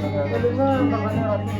Kelingan makanya ratu.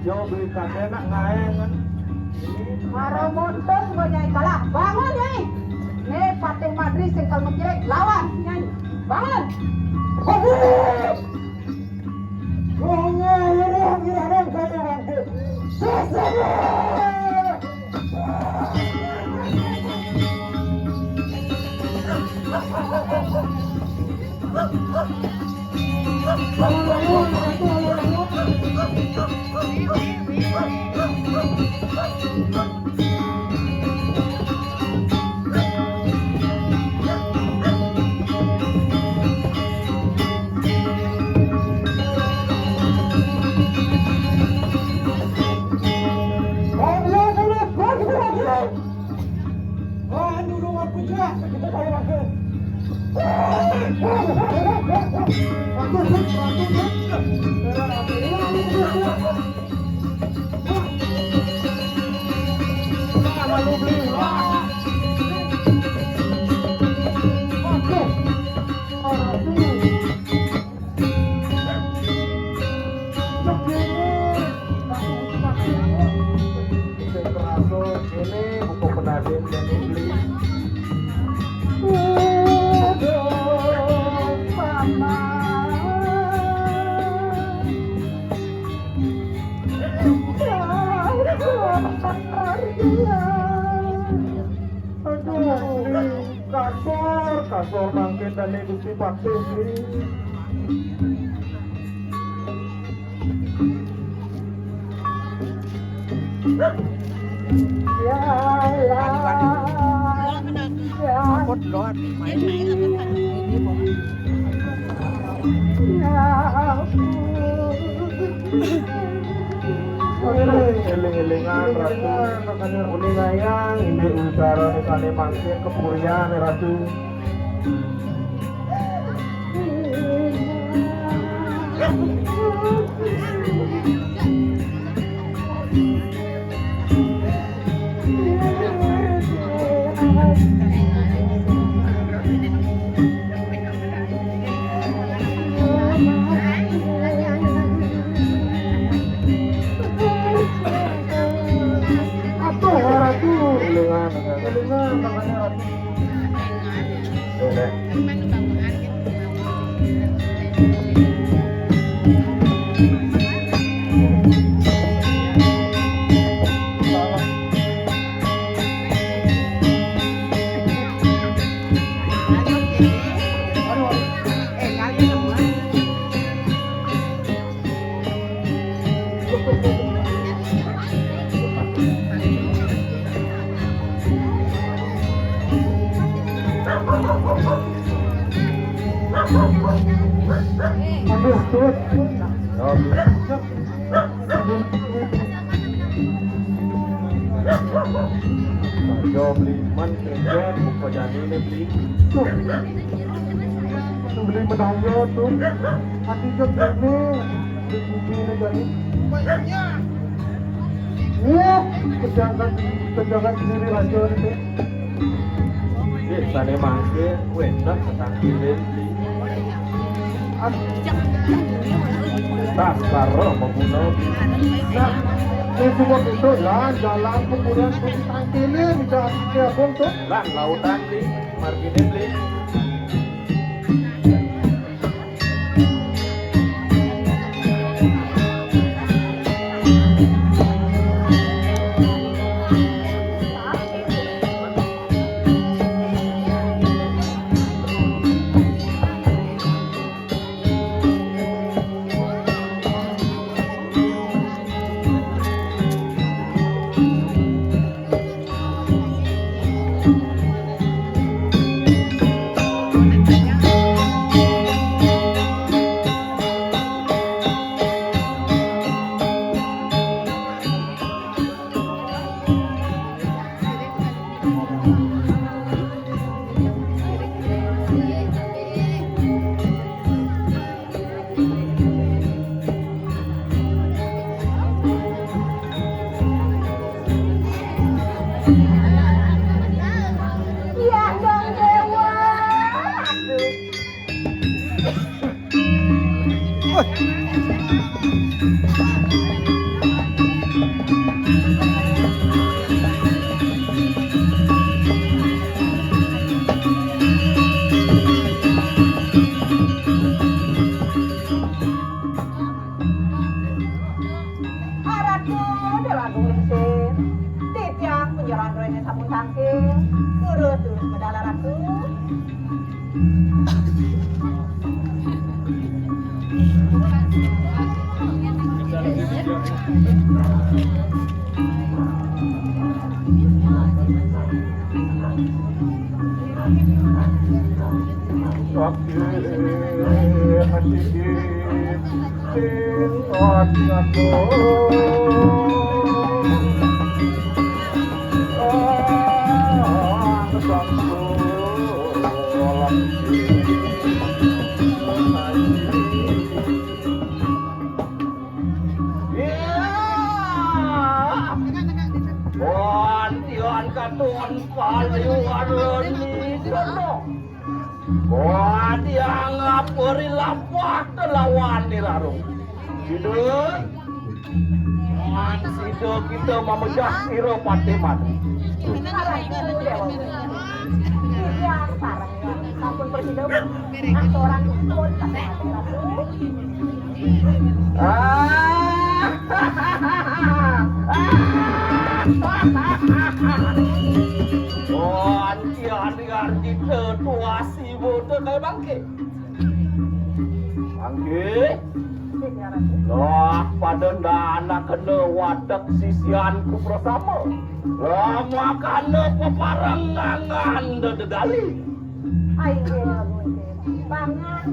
Jauh beli kakek nak ngaen kan. Maro montong go nyai kalah. Bangun nyai. Nih Patih Madri sing kalau ngejrek lawan nyai. Bangun. Kasor mangkin dan Gusti Patih. Ya Allah. Kod lot main. Ya eling-elingan ratu kuning ayang ini utara nih kali mangke kepurian ratu. Elingan makanya ratu. Boleh. Understood. Jo beli man kerja buka jadi ini beli. Beli medalya tuh. Hati jok ini. Beli jadi. Iya, pejangan sendiri aja itu. Ini sana mangke, wedak ketangkilin. Tak karo membunuh. Nah, ini semua itu lah jalan kemudian ketangkilin bisa siapun tuh. Lan lautan di margine beli. Kita memejah siro Pateman. Anti tuasi bodoh kayak bangke. Bangke. Loh, pada dana kena wadak sisian ku bersama. Lama kena peparangan dedali. Ayo, banget.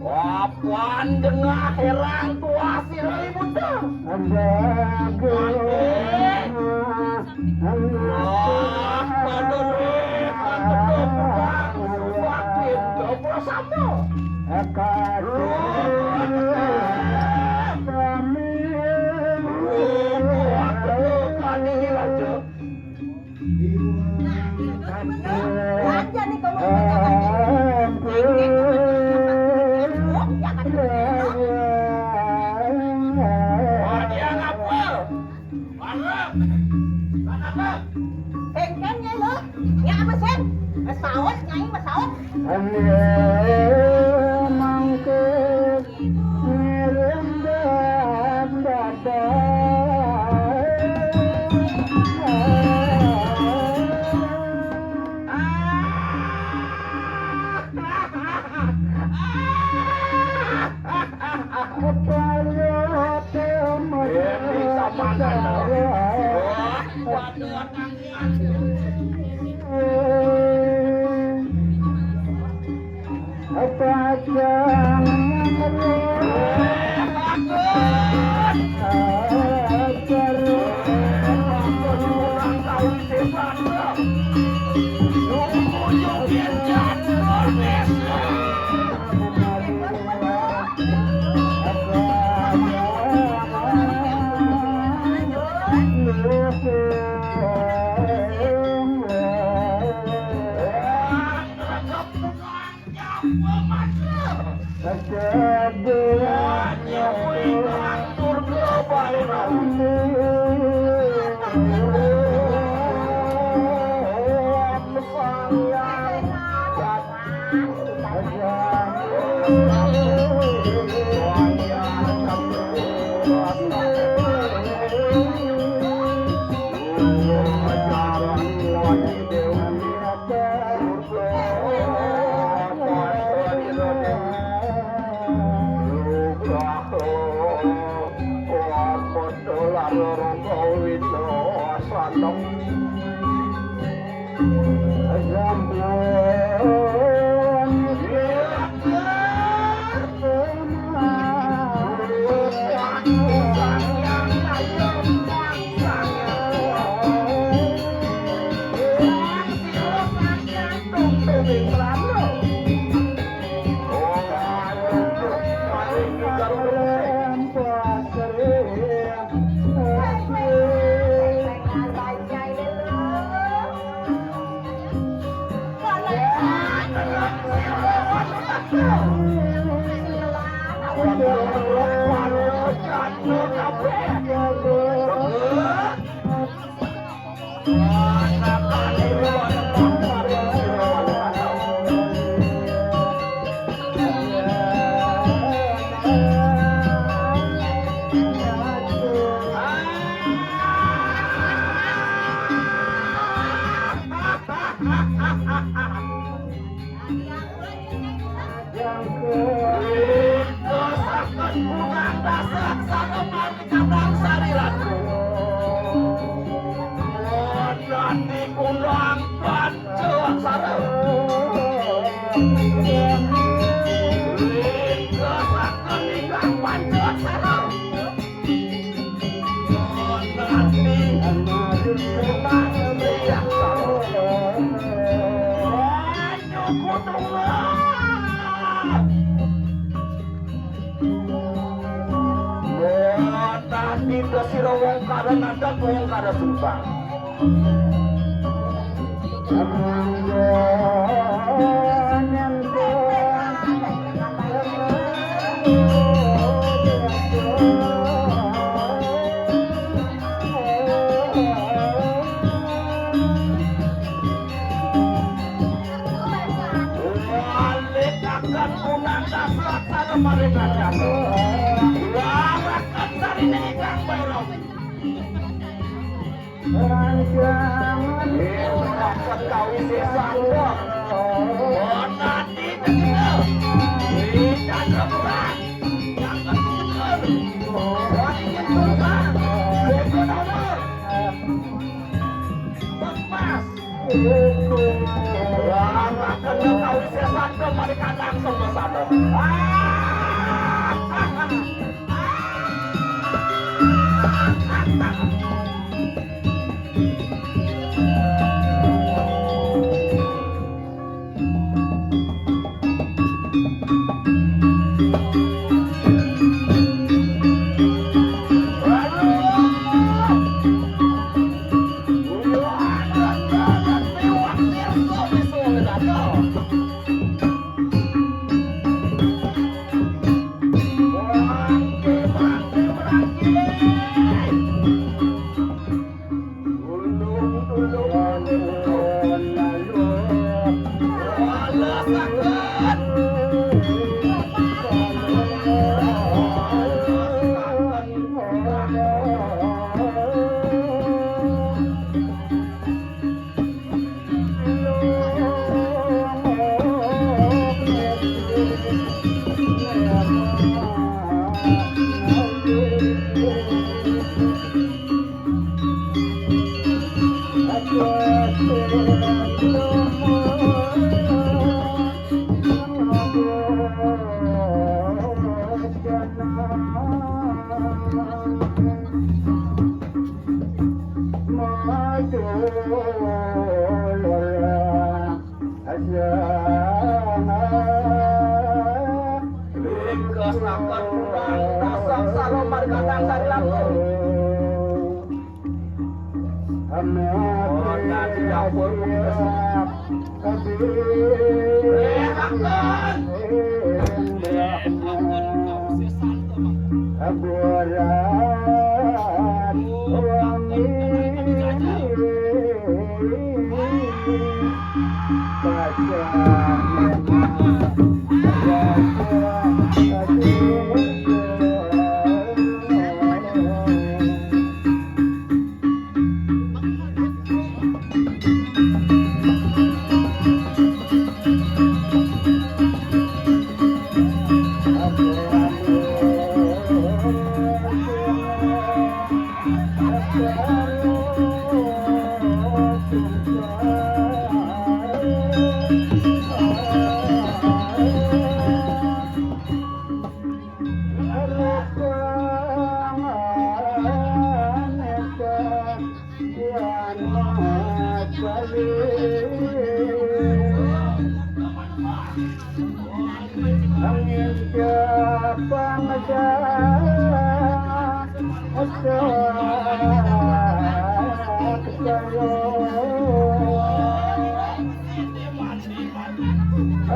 Wapuan dengah herang tua si ribut dah.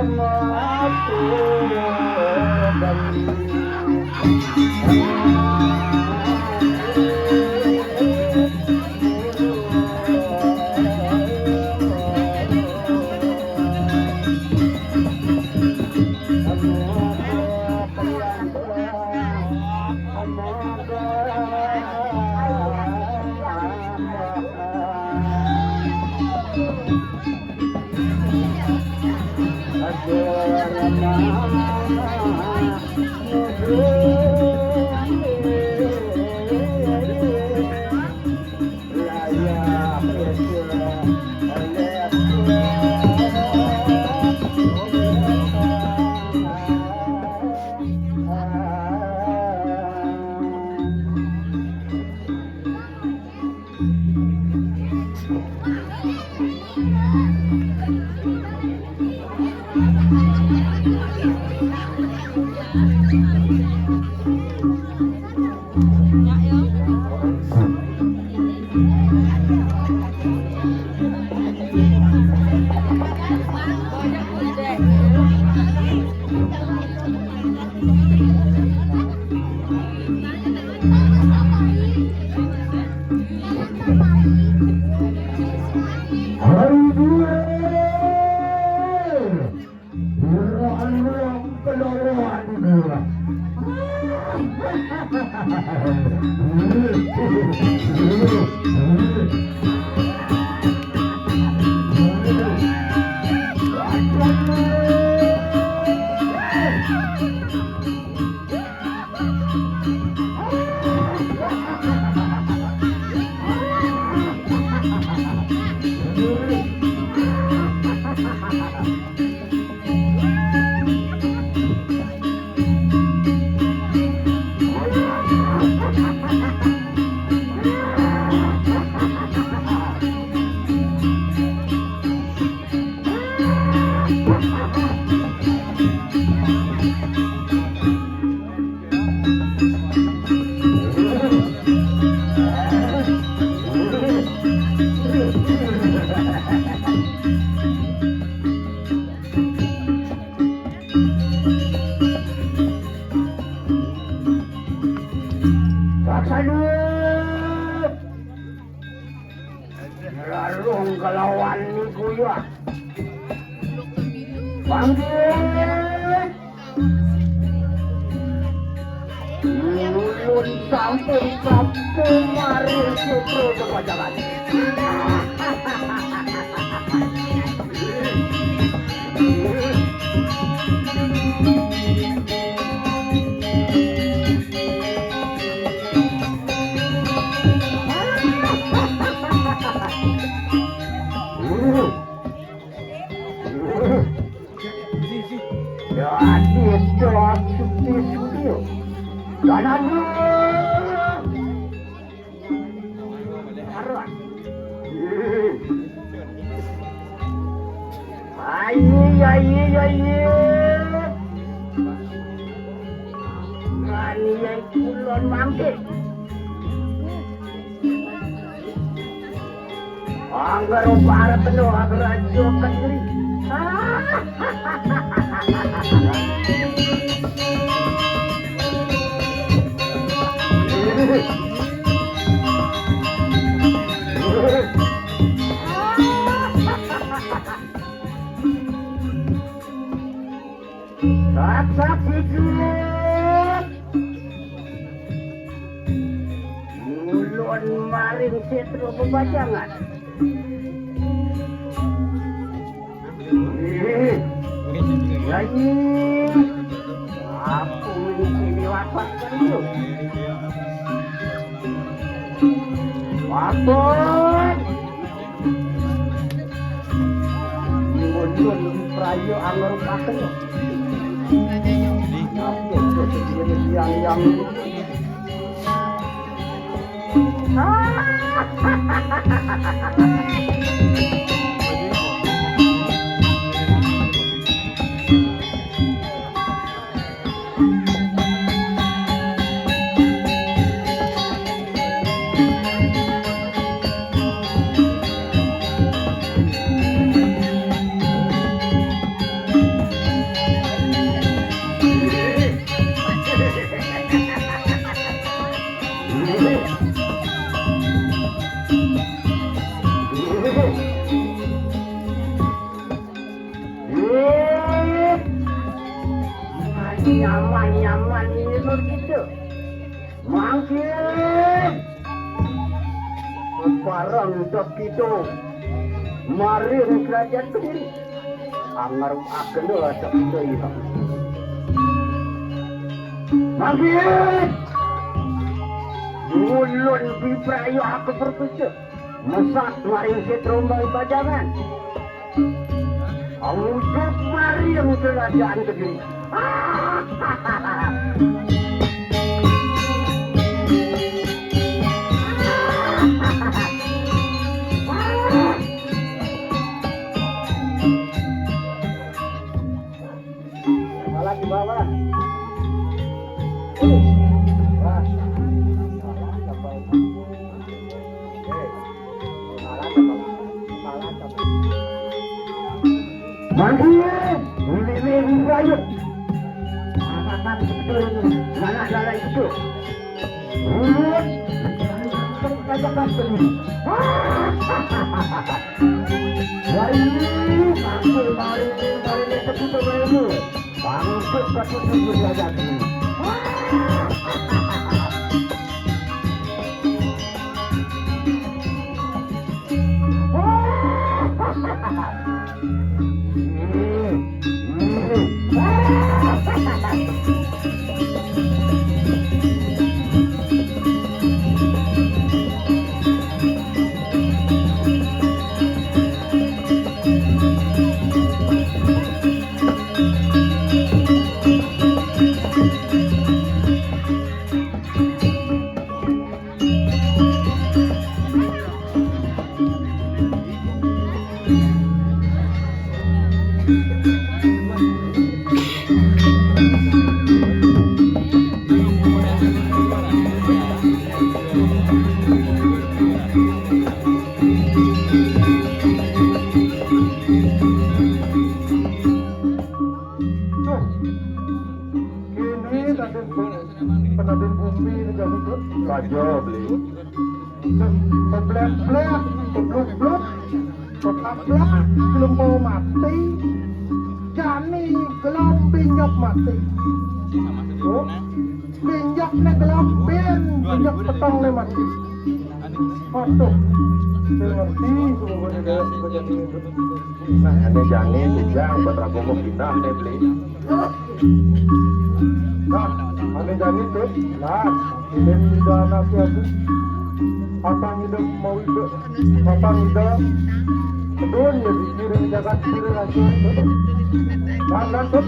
Amatu Larong kelawan ni kuya. Panggil. Ulun sampung mari sutro kepajangan. Kulon mangke. Anggar para penuh agar ajo kendri. Sak hijau. Ulun maring setro pebajangan. Jadi aku ini wafat dulu. Wafat. Ulun prayo angor paken. Aku itu yang Nyaman-nyaman ini nur gitu. Mangkin. Parang dok gitu. Mari kerajaan sendiri. Angar akan doa dok itu ya. Mangkin. Ulun biprayo aku berkusa. Mesat mari setrombang pajangan. Untuk mari yang kerajaan sendiri. Malah di bawah. Mandiin, ini rayu. Apa betul lala itu? Katakan sendiri. Mari kita dulu. Bangkit ke tujuh derajat ini. Penaden bumi juga itu raja beli. Keblek-blek, kebluk-bluk, keblak-blak, belum mau mati. Jani gelap binjak mati. Oh, binjak ne gelap binjak petang le mati. Masuk. Mengerti semuanya nah, ane jani bijang betrago mau pindah ne beli. Nah, ane jani tuh, nah, ini tidak anak aku. Patang hidup mau hidup, patang hidup. Kedua ya dikirim jagat kiri lagi. Mana tuh?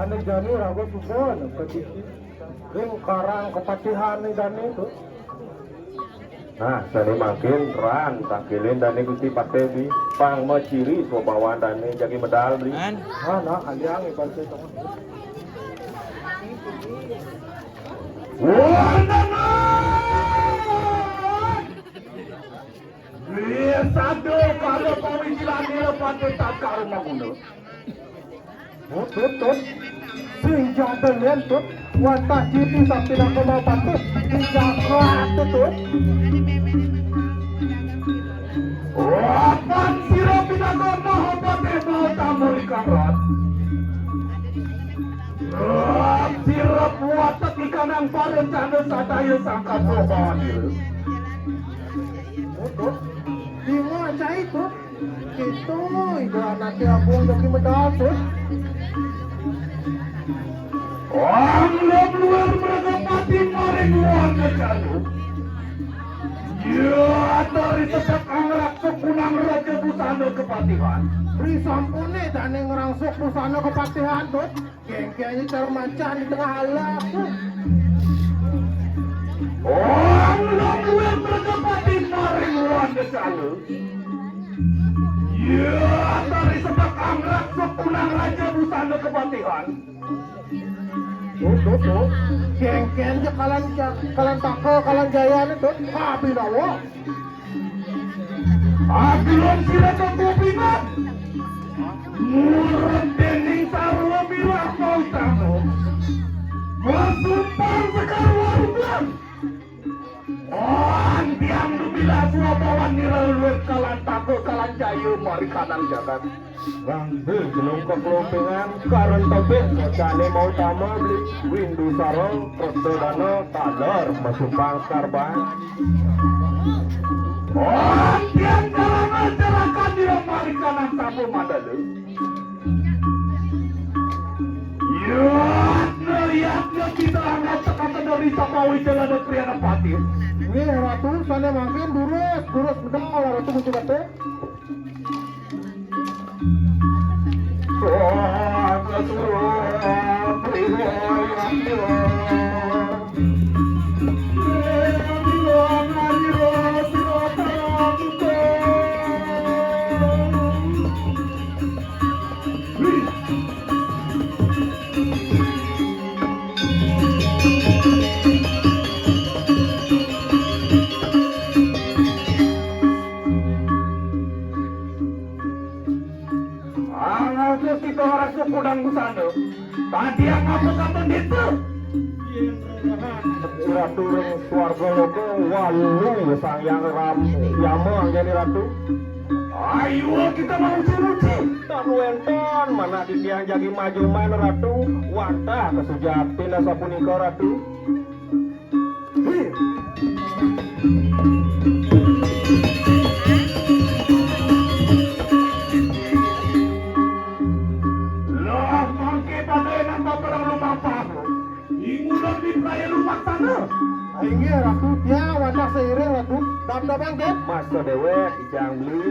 Ane jani rago suka petisi ring karang kepatihan nih dani itu. Nah, sani makin ran takilin dani gusti patebi pang maciri sobawan dani jagi medal beri. Nah, aliang ikan itu. Biasa deh kalau pemikiran dia pakai tak karma guna. Tut, sejak belian tut, watak jitu sampai nak mau patuh, sejak kerat tut. Apa sirap tidak mau pakai mau tamu ikan rat? Sirap watak ikan yang paling cantik sataya sangka sobawan itu. Tut, bingung aja itu. Itu, itu anaknya abang jadi medal tut. Orang luar mereka pati maring luar kejalu. Ya, dari tetap angrak sekunang raja busana kepatihan. Beri sampune dan yang ngerangsuk busana kepatihan tuh. Geng-gengnya termacan di tengah alam. Orang luar mereka pati maring luar kejalu. Ya, dari tetap angrak sekunang raja busana kepatihan. Tuh. Kengken aja kalian tako, kalian jaya nih tuh. Tapi nawa. Agilon sila kebubingan. Murah dening sarwa bilang kau tahu. Masumpang sekali warugan. Oh, tiang dubila semua bawan niraluet kalan tako kalan jayu mari kanan jagat. Rambel jenung kekelopingan karen topik kocane mau tama beli windu sarong prosodana talar masumpang karban. Oh, tiang kalangan cerakan dia mari kanan tamu madalu. Lihatnya kita angkat kata dari Samawi jalan Priana Pati. Ini ratu sana makin durus bedal ratu muncul kate. Kita orang sekudang busana. Tadi yang apa itu? Ratu ring swarga loka walung sang yang ram yama jadi ratu. Ayo kita mau uji. Tak wenton mana di tiang jadi maju mana ratu. Wadah kesujati nasa punika ratu. Aingnya ratu dia wadah seiring ratu dap bangkit masa dewek ijang beli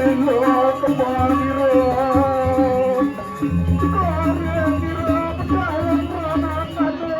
ilo kembali roh karya kira pedalang ranak saja.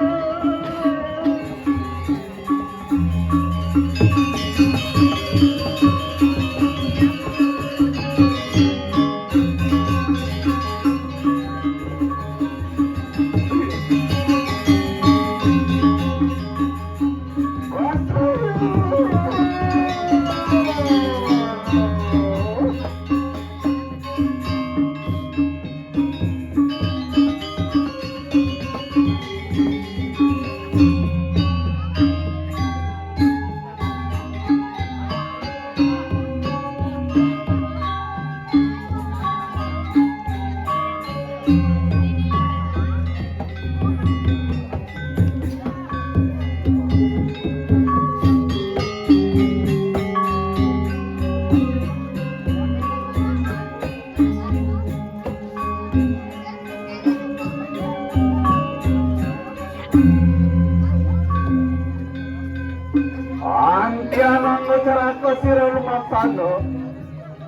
Antiana ngecerako sira rumah pano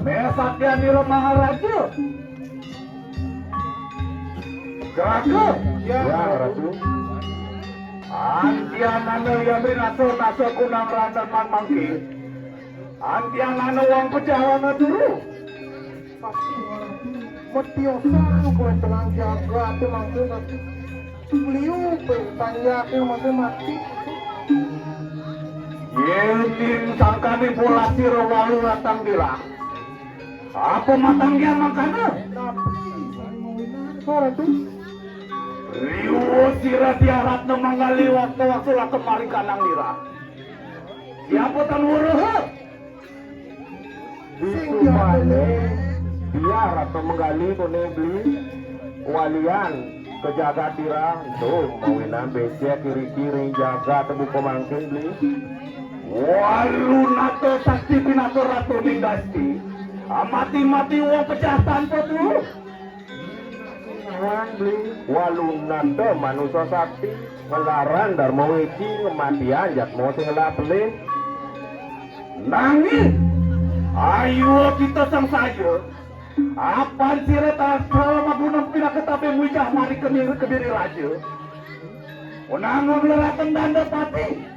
mesatya nira maharaja cerako ya ratu Antiana no yami naso kunang randan man mangki Antiana no wang pejawana dulu Matiosan ko telang jaga ate mangki beliau bertanya ke mati Yentin sangkani pola siro walu latang dira. Apa matang dia makana? Riwo sira tiarat na manggali waktu lah kemari kanang dira. Siapa tan wuruh? Bisu mane tiarat na manggali kone beli walian kejaga dira. Tuh mawinan becek kiri-kiri jaga tebu pemangkin beli. Walu nato sakti pinato ratu nindasti amati-mati uang pecahtan potu walu nato manusia sakti ngelaran dharma weci ngematian jat mau tinggal pelin nangis ayo kita sang saja apaan sireta selama gunung pindah ketape mujah mari kebiri raja unangang leratan danda pati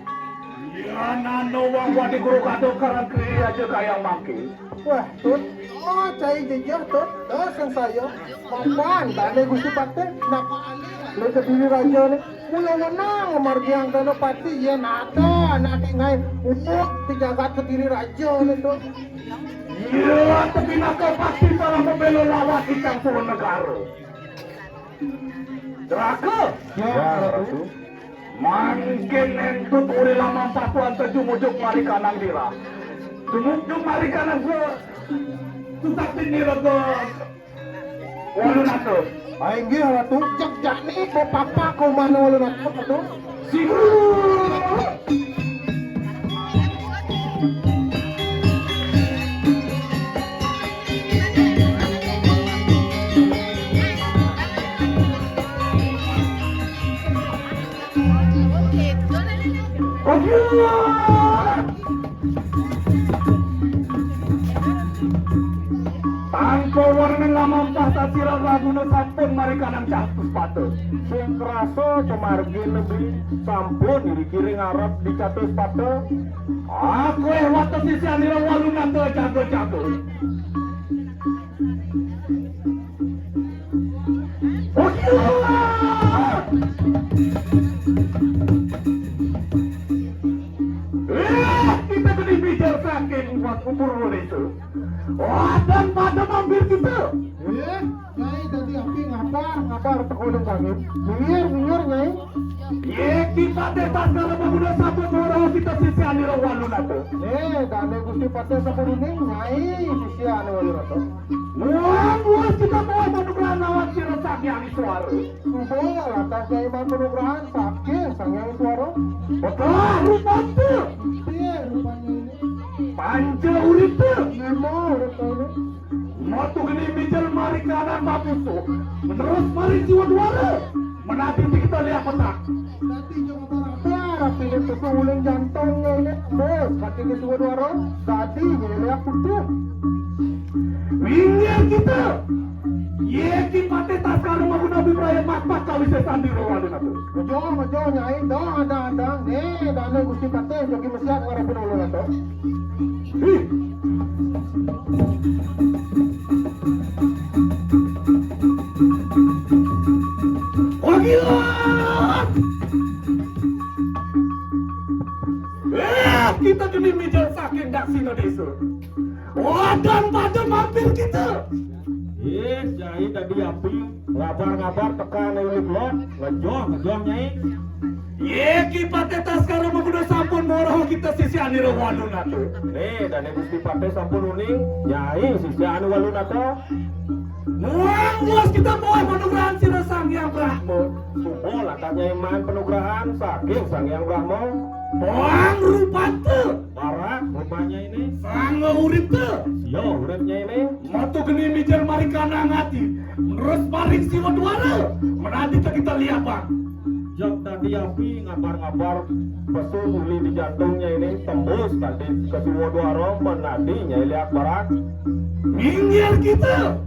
ya nano wang wadi guru kado karang kiri aja kayak maki Wah, tut. Oh, cai jejak tut. Sang saya. Mampan, dane Gusti Pate. Nak le Kediri raja ni. Mula menang margiang dana pati ya nada nak ngai umuk dijagat Kediri raja ni tut. Iya, tapi nak pasti salah membela lawan ikan suruh negara. Draka, Ya, Ratu. mungkin entut uri lama patuan terjumujuk mari kanang dira. Jumujuk mari kanang susah tinira ke walun atu. Ainggi Ratu, jak ni ko papa ko mana walu Ratu tu. Sigur. Tanpa warna ngamampah tasira raguna sampun mari kanang jatuh sepatu. Sing kraso pemargi lebih sampun diri kiri ngarep di catus sepatu. Aku waktu sisi anira walungan tuh jago-jago. Kita kena bicara saking buat kubur itu. Wah, dan pada mampir kita. Nyai tadi api ngapar tekolong kami. Minggir nyai. Kita tetas kalau menggunakan satu orang kita sisi anira walungan tuh. Dane Gusti Pate sapuruning nyai sisi ane walu Ratu. Muas kita bawa manugrahan lawan si resak yang suara. Suboya atas nyai manugrahan saking sangyang suara. Betul, rupanya. Iya rupanya ini. Panca urip tuh. Memang rupanya ini. Matu geni bijal mari kanan mapusu. Terus mari jiwa duara. Menanti kita lihat petak. Nanti cuma para pilih kesuling jantungnya ini. Bos, kaki ke suara duara. Tadi nyelek putih. Wingi kita. Yeki pate taskara maguna bibraya makmak kali sesan di rawalun atu. Majo nyai dah ada. Dane Gusti Pate jogi mesiak ngarepin ulun Ratu. Ih. Oh gila. Kita kena mijal saking dak sino desu. Wadan pada mampir kita. Nyai tadi api ngabar tekan ulik lot ngejong nyai. Yeki pate taskara maguna sampun moroh kita sisi anira walun atu. Dane Gusti Pate sampun uning nyai sisi anu walun Ratu. Muas kita bawa manugrahan si resang yang Brahmo. Subol katanya iman penugrahan saking sang yang Brahmo. Boang rupate. Barak rupanya ini. Sang urip te. Yo uripnya ini. Matu geni mijal mari kanang hati. Terus maring siwa duara. Menanti kita lihat bang. Jok tadi api ngabar pesul uli di jantungnya ini tembus tadi ke Suwodwaro menadi nyai lihat barak. Minggir kita.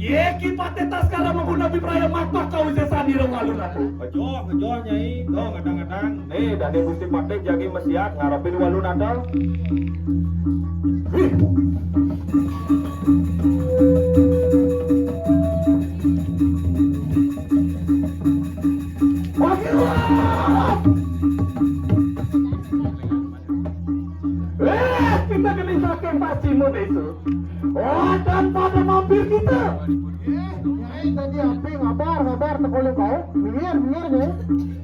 Yeki pate taskara mengguna bibraya makmak kau sesan di rawalun atu. Ngejo nyai dong ngadang-ngadang. Dane Gusti Pate jagi mesiak ngarepin walun Ratu. Kita gelisahkan pacimu itu. Oh, dan pada mampir kita. Nyai tadi api ngabar tekolong kau. Minggir nyai.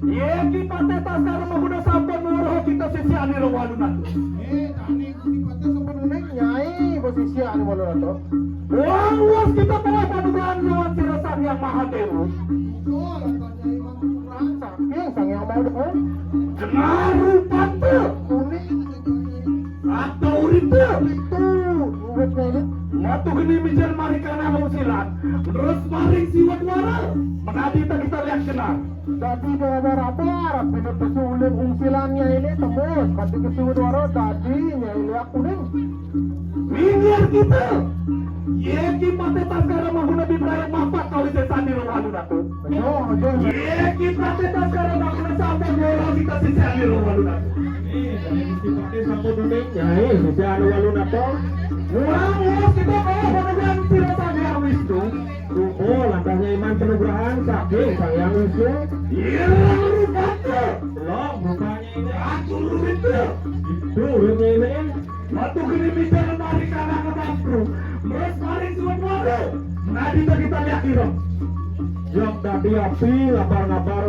Yeki pate taskara mengguna sampun moroh kita sisi anira walun atu. Dane Gusti Pate sampun uning nyai posisi anu walun Ratu. Luas kita bawa manugrahan lawan si resang yang maha dewa. Saking sang yang mau depan. Dengar rupate. Atau urip te. Itu uripnya ini. Matu geni mijal mari kana silat. Terus maring siwa duara. Menadi kita lihat kenal. Tadi ngabar pindah pesuling ungsilannya ini tembus. Kati ke Suwodwaro tadi nyai lihat kuning. Minggir kita. Yeki pate taskara maguna bibraya makmak kau sesan di rawalun atu. Ngejo. Yeki pate taskara maguna sampun moroh kita sisi anira walun atu. Dane Gusti Pate sampun uning nyai sisi anu walun Ratu. Wah, kita bawa penugasan Sang Hyang Wisnu. Oh, lantasnya iman penugrahan saking Sang Hyang Wisnu. Iya, rupanya. Loh, bukannya ini Aku rupanya. itu urutnya ini. Matu gini bisa menarik karena kebangkru. Terus mari semua. Nah, kita lihat kira. Jok tadi api ngabar-ngabar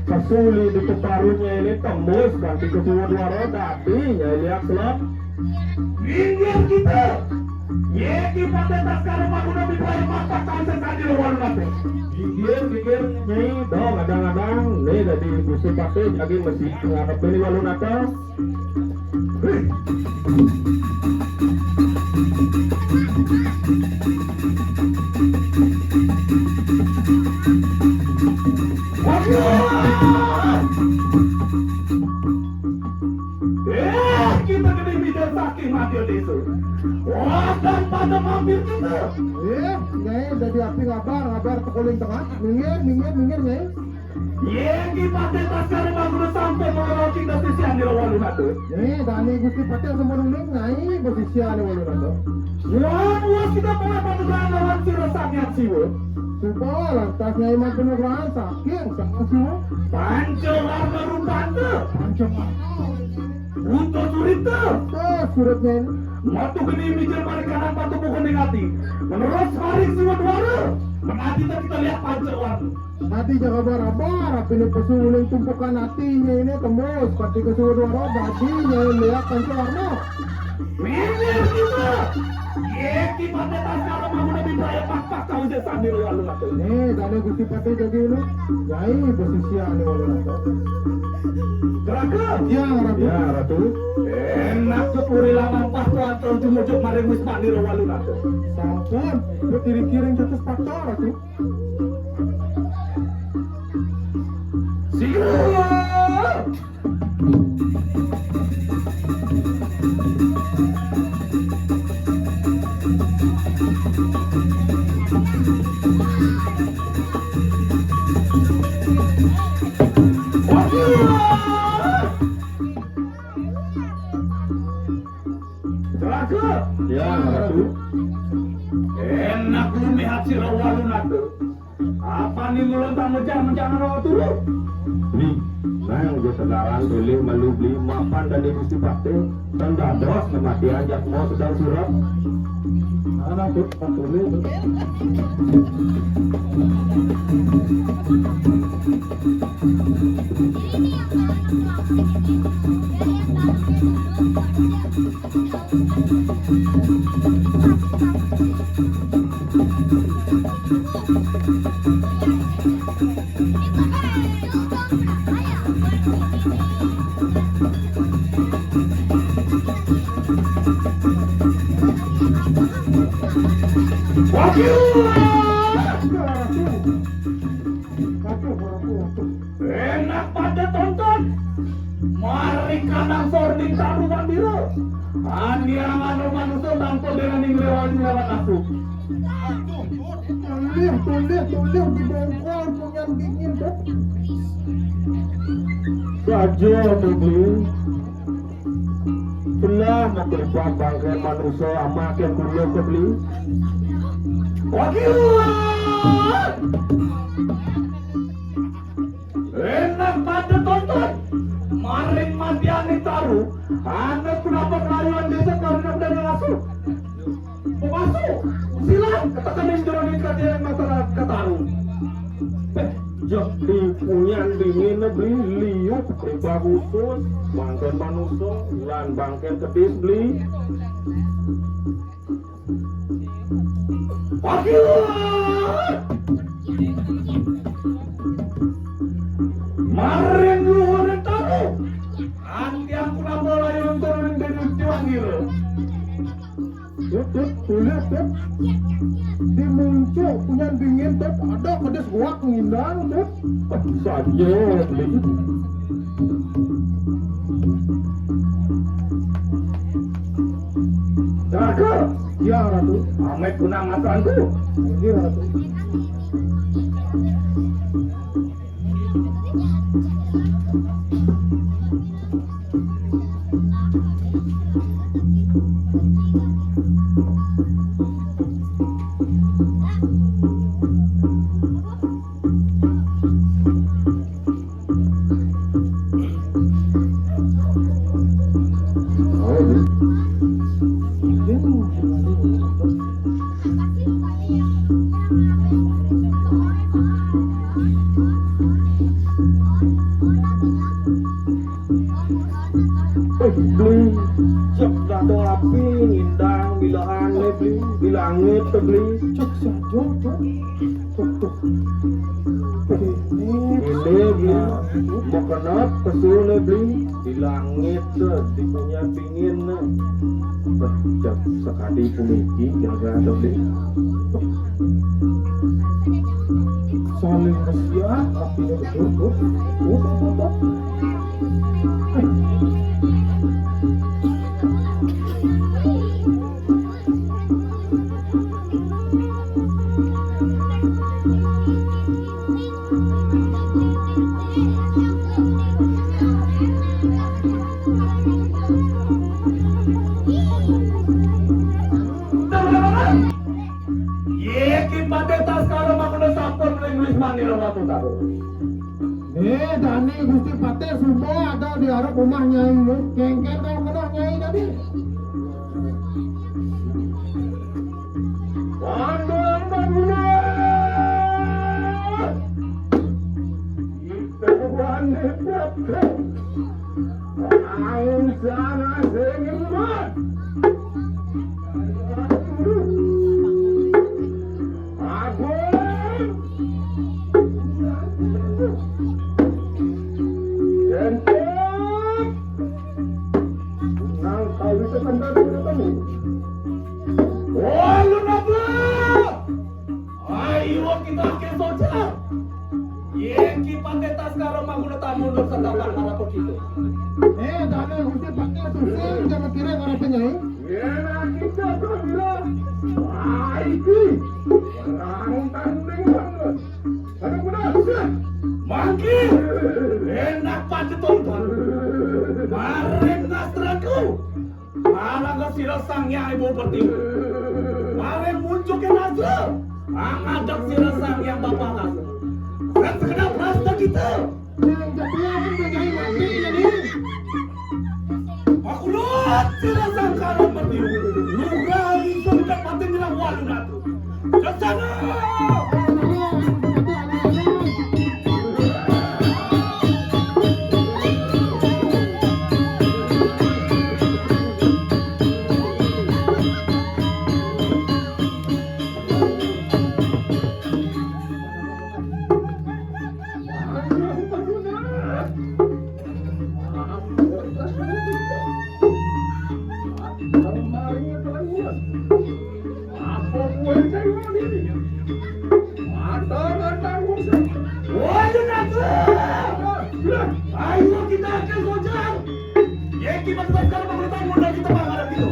kesuli di keparunya ini tembus ganti ke semua dua roda api lihat selap. Minggir kita. Ye kita tetas kalau maguna bicara masak kawasan tadi lawan nanti. Pikir nyai dong kadang-kadang nih dari gusti pate lagi masih ngarep ini walun atau. Kita kena bicara saking mati itu. Wah, dan pada mampir kita. Nyai dari api ngabar tekuling tengah minggir nyai. Ye kita tetas kalau maguna sampai mau kita sisian di lawan nanti. Nyai dani gusti pate semua nuling nyai posisi ane walun atau. Wah, kita pernah patukan lawan si resaknya siwo. Supaya lantasnya iman penugrahan saking sang siwo. Panco warna rupanya. Pancong Untuk surita. suratnya ini. Matu geni mikir mari kanan patu bukan negati. Menurut mari siwa dua. Menati kita lihat panco warna. Hati jaga bara-bara pilih pesuling tumpukan hatinya ini tembus pati ke suhu dua roda hatinya lihat pancong warna. Minggir kita. Ye kita tetas kalau mau lebih beraya pak tahu je sambil lalu nanti. Nih dani gusti pate jadi ini. Nyai posisi ane walun atau. Geraka. Ya ratu. Enak kepuri lama patu atau jumujuk mari wis mandi lalu nanti. Sampun, kiri-kiring catus faktor ratu. Siap. Celaka. Ya ratu. Enak lu lihat si rawalun itu. Apa nih mulut tamu jangan rawa dulu. Beli, nang je sekarang beli malu beli mapan dan gusti pate tanda dos mati ajak mau sedang surat. Anak tuh patuli tuh. Enak pada tonton. Mari kanang sording taruhan biru. Aniang anu manusia tanpa dengan yang lewat aku. Tulir di bongkol punya dingin tuh. Saja tuh beli. Belah nak berbuat bangkai manusia amakin kuliah ke beli. Wakil. Enak pada tonton. Maring matiani taruh. Anak kenapa kelajuan desa karena dari masuk. Masuk. Silang katakan yang joronin katian masyarakat kataruh. Jok di punyan dingin beli liuk riba khusus bangkai manusia lan bangkai kedis beli. Wakil. Maring luhur taruh. Anti aku kenapa layun turunin dari Ciwanggil. Tulir tuh. Di muncul punya dingin tuh ada pedes guak ngindang tuh. Saja beli. Jaga. Ya ratu. Amet kunang atuanku. Ini ratu. Beli cek datang api ngindang bilaan beli di langit beli cek saja tuh ini dia mau kenap kesul beli di langit di punya pingin cek sekali puniki jaga ada beli saling bersiap apinya betul Dani Gusti Pate semua ada di arah rumah Nyai kengker kalau menang Nyai tadi. Pandang bangunan kita bukan hebat angin sana sengit Dani Gusti Pate susah jangan kira orang Nyai. kita bilang iki orang tanding banget ada benar Mangki, enak pasti tonton. Maren nastraku, malah ke sila sangnya ibu bertiwi. Maren muncul ke nasra, angadap sila sang yang bapak nasra. Dan sekedar rasta kita. Jadi yang Nyai mati jadi. Aku lihat sila sang kalah bertiwi. Lurah itu dapatin nila walu natu. Kesana. Ayo kita akan gojar. Yeki masuk sekarang pemerintahan modal kita menghadap itu.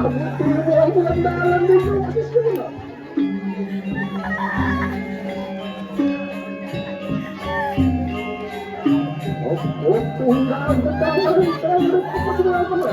bulan dalam itu masih sila. Oh, tunggal betul betul.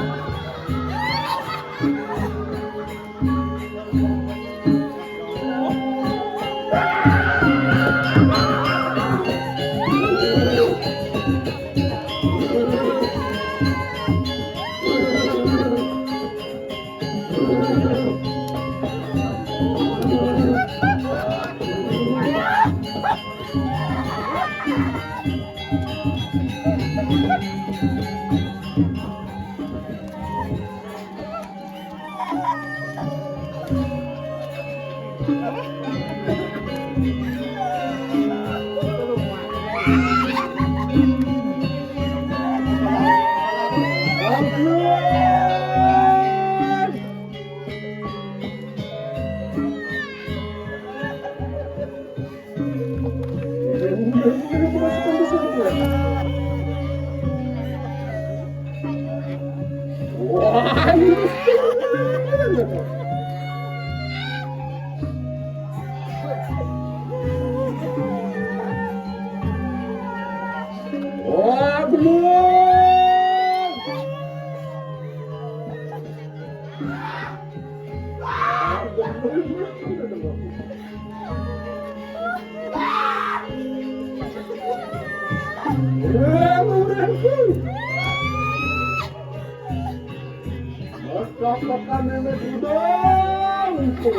Wah, ini wah, belum. Apakah nenek sudah itu?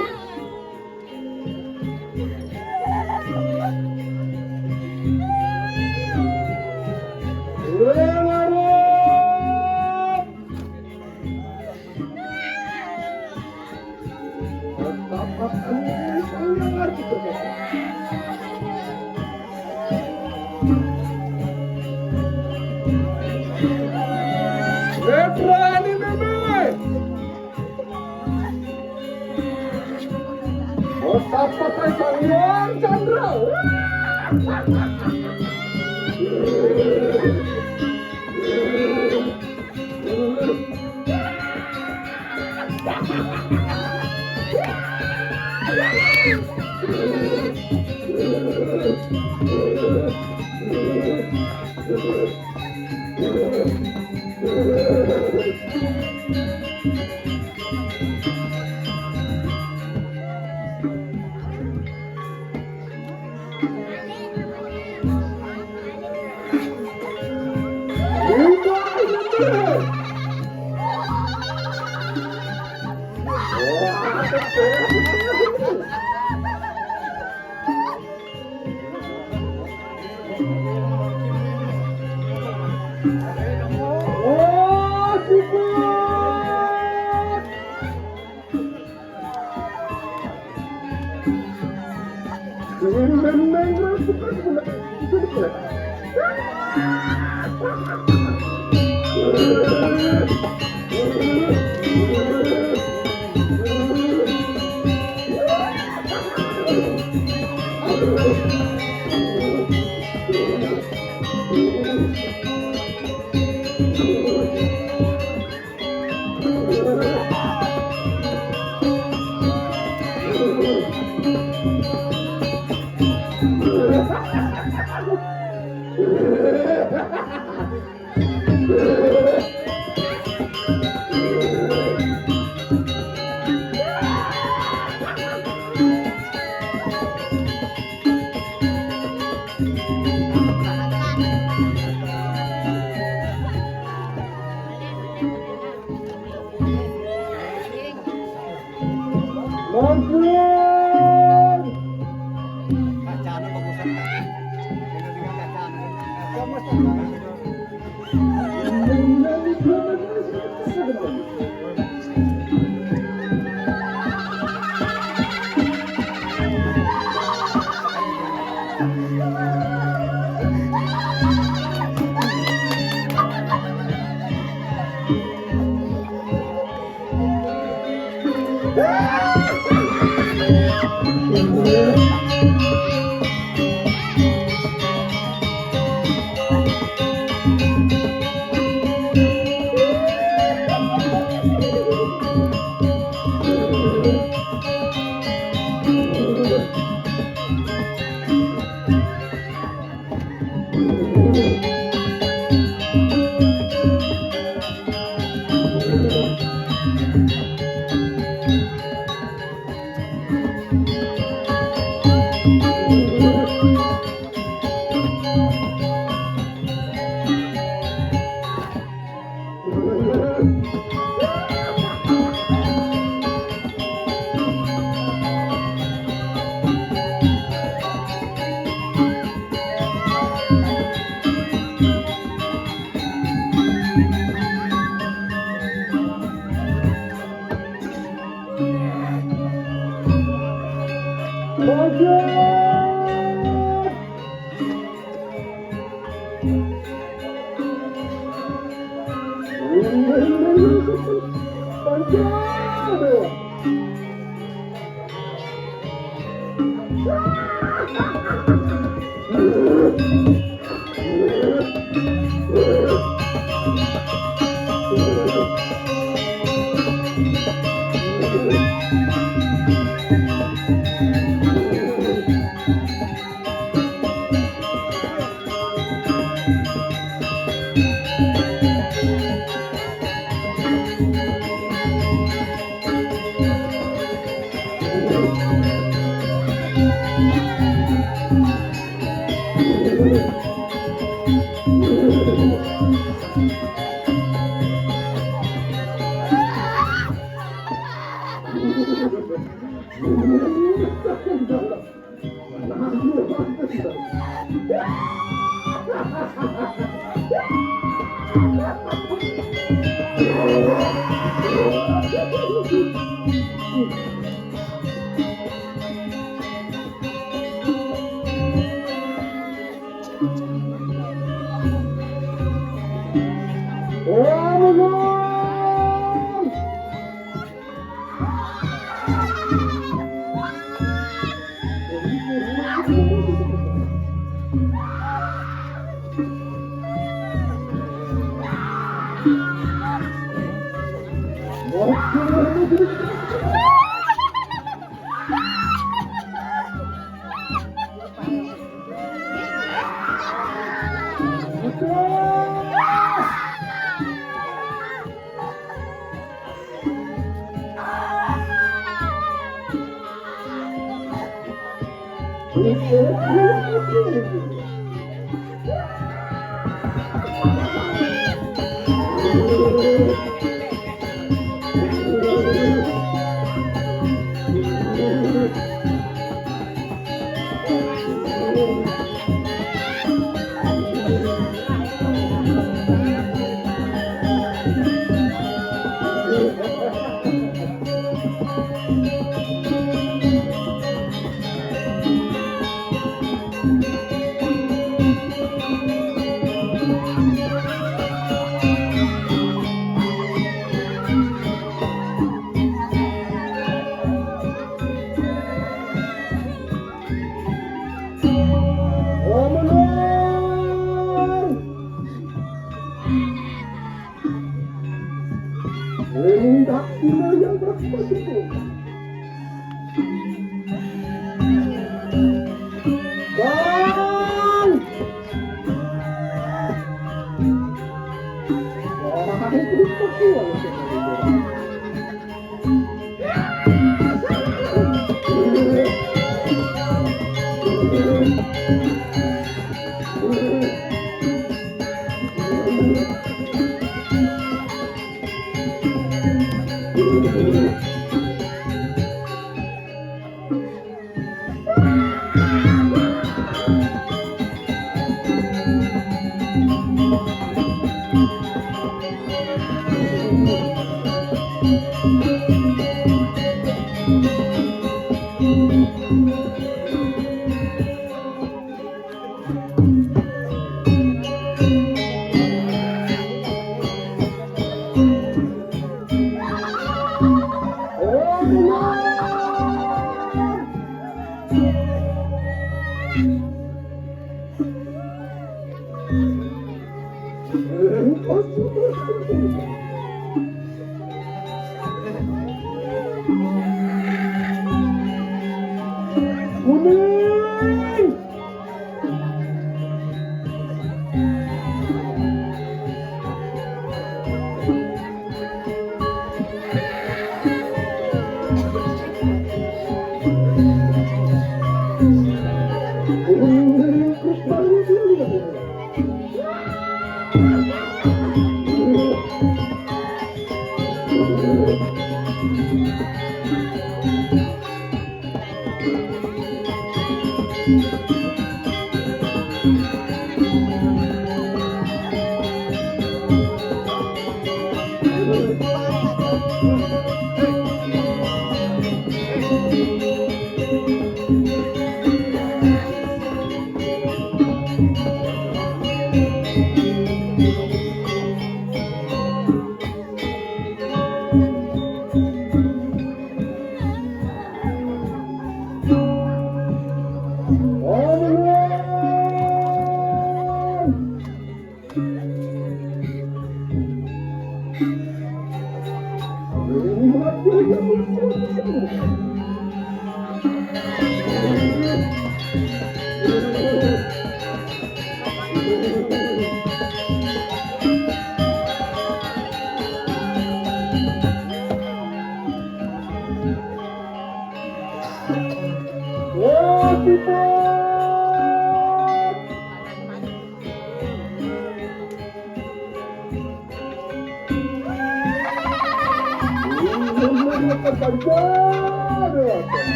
Apakah nenek sudah itu? Berani nenek. Otak pakai Sang Chandra.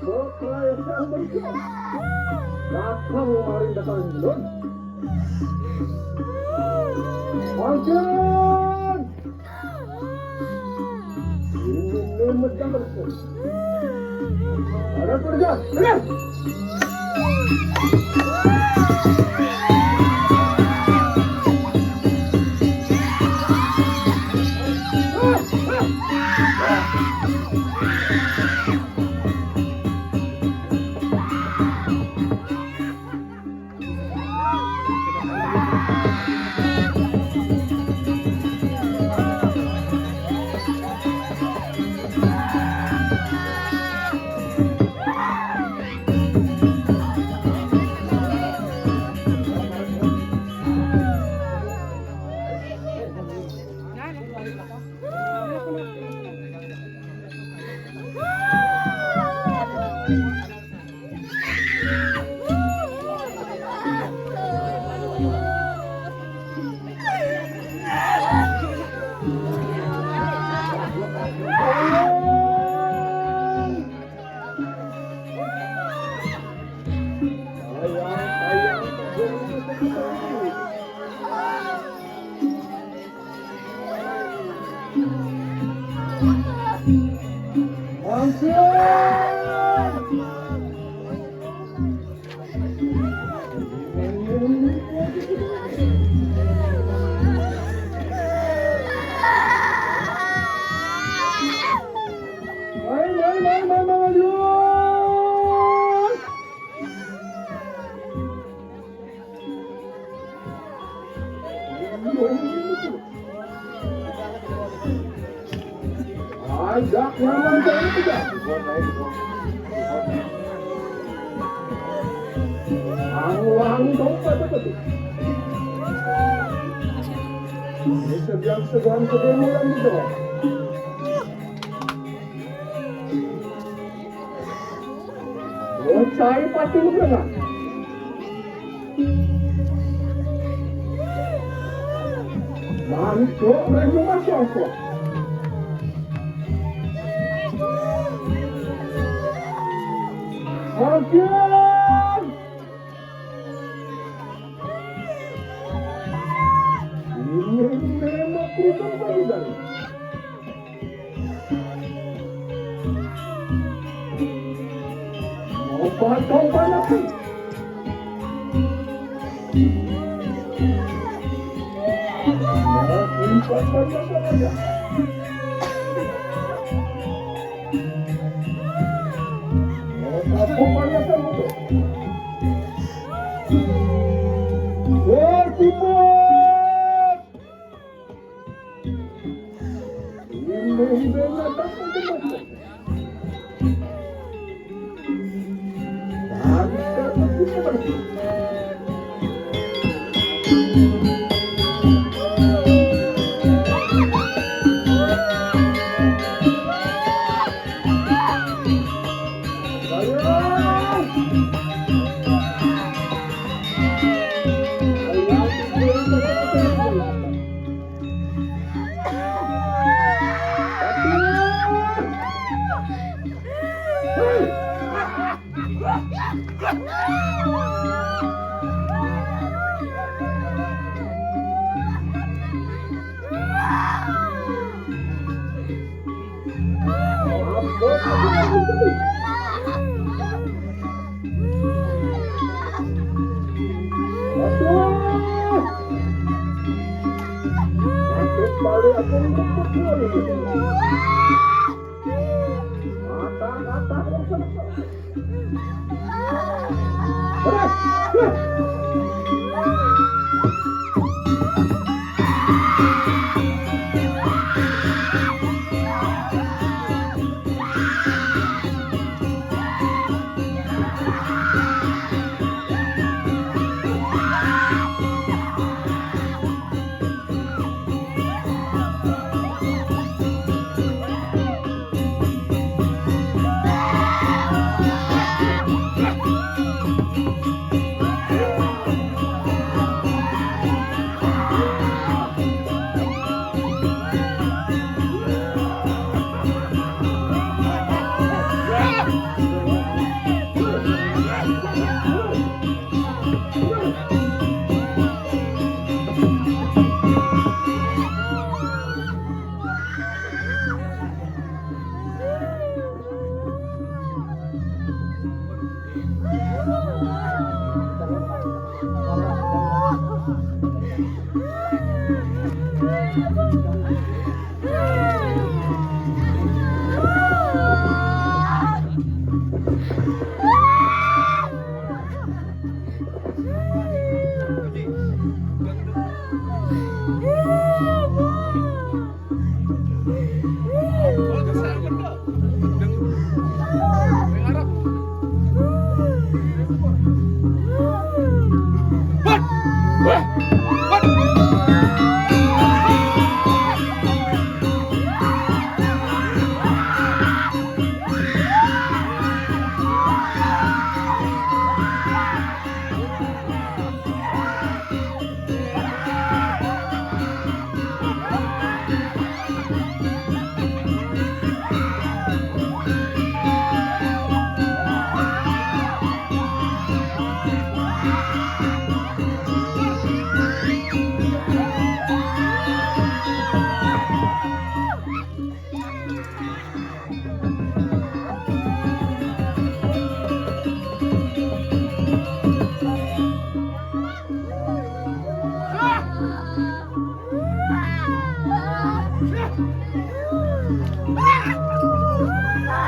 Bekerja berjuang. Datang mari datang dulu. Makan. Ini macam apa? Ada kerja. Kerja. Ajak nyaman saya juga. Wangi dompet betul. Ini sedang kedemuran gitu. Cari pasti bukan? Masuk, mereka masuk. Makan! Ini memang kurang baik. Mau kau lagi? Simpan saja. Aku banyak itu. Cepat! Ini benar tak macam.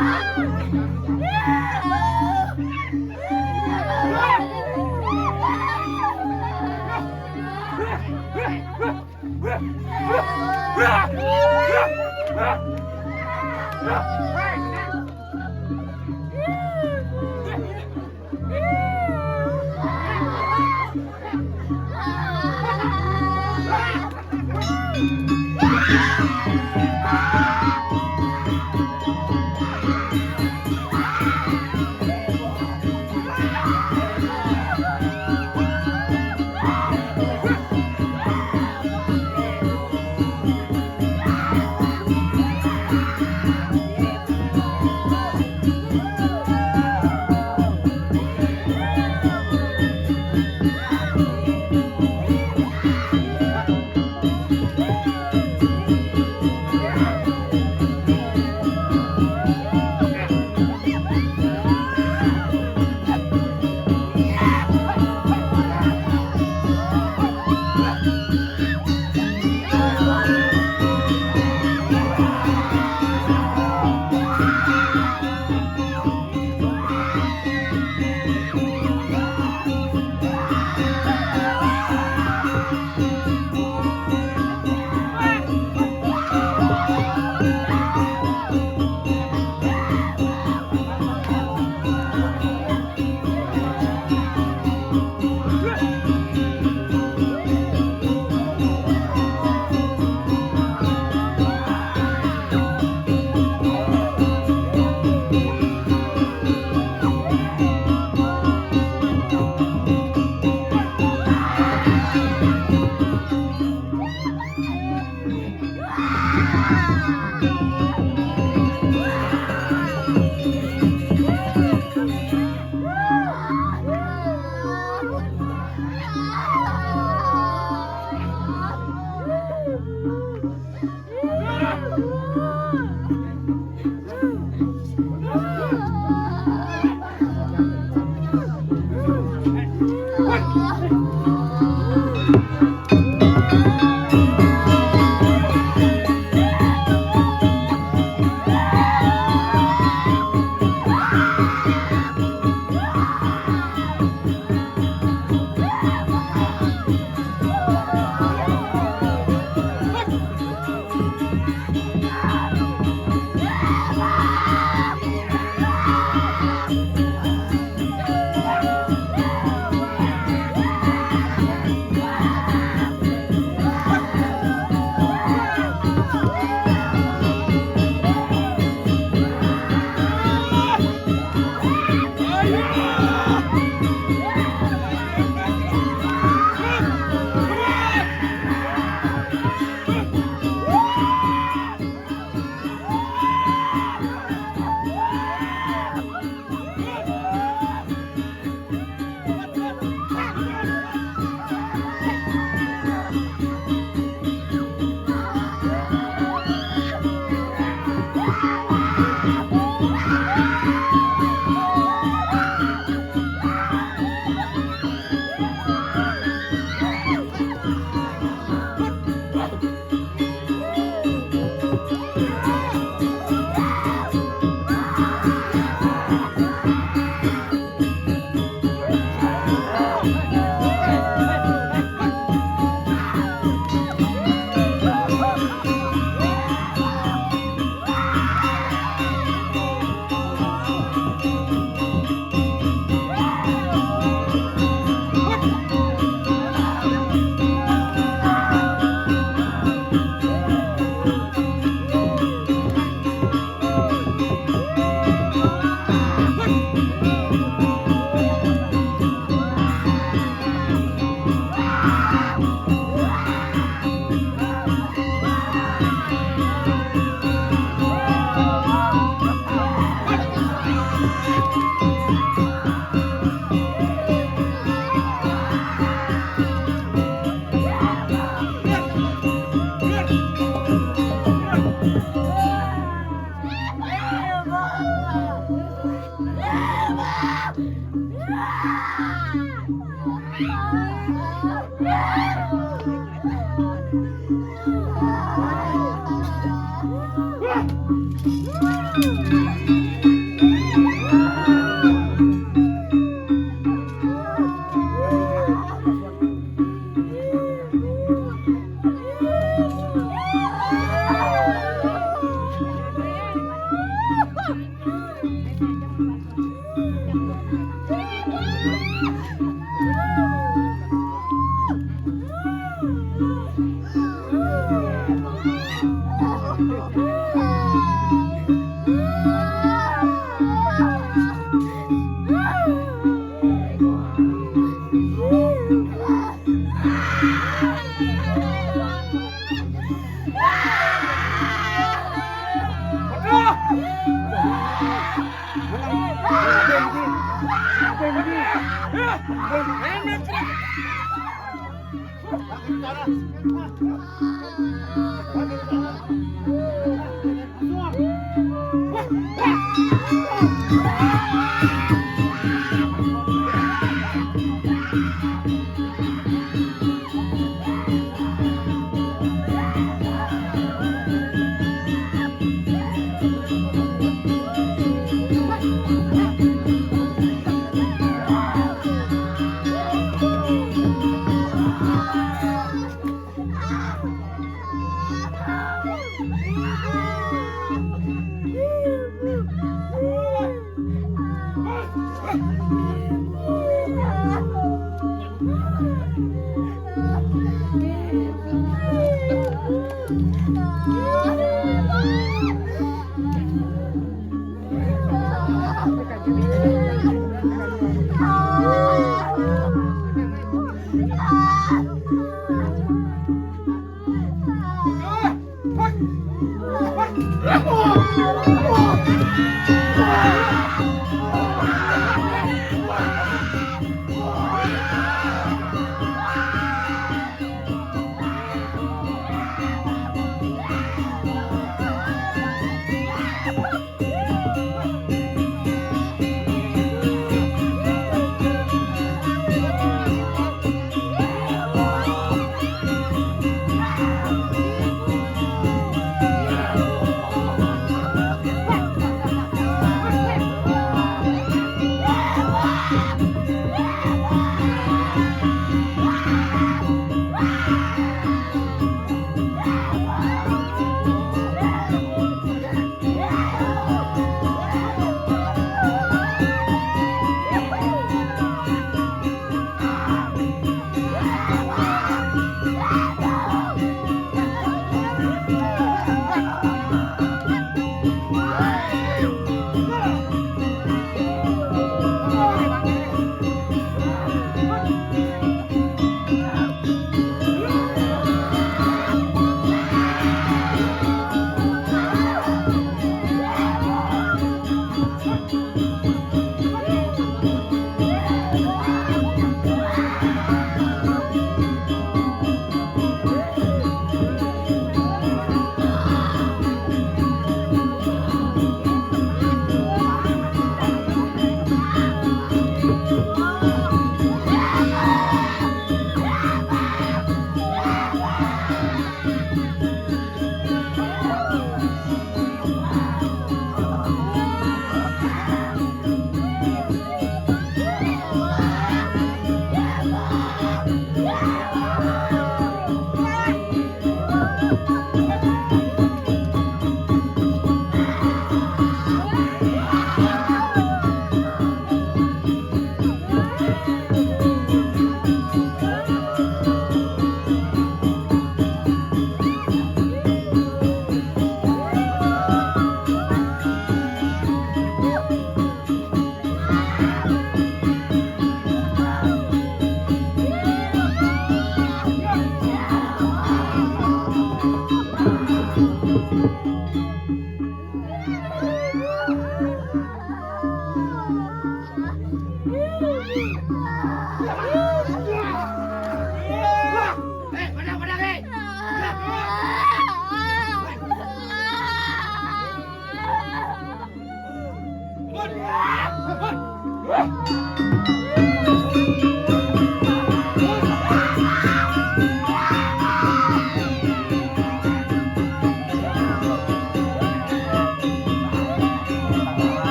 Wah!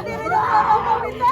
Diri dulu, Pak Minta.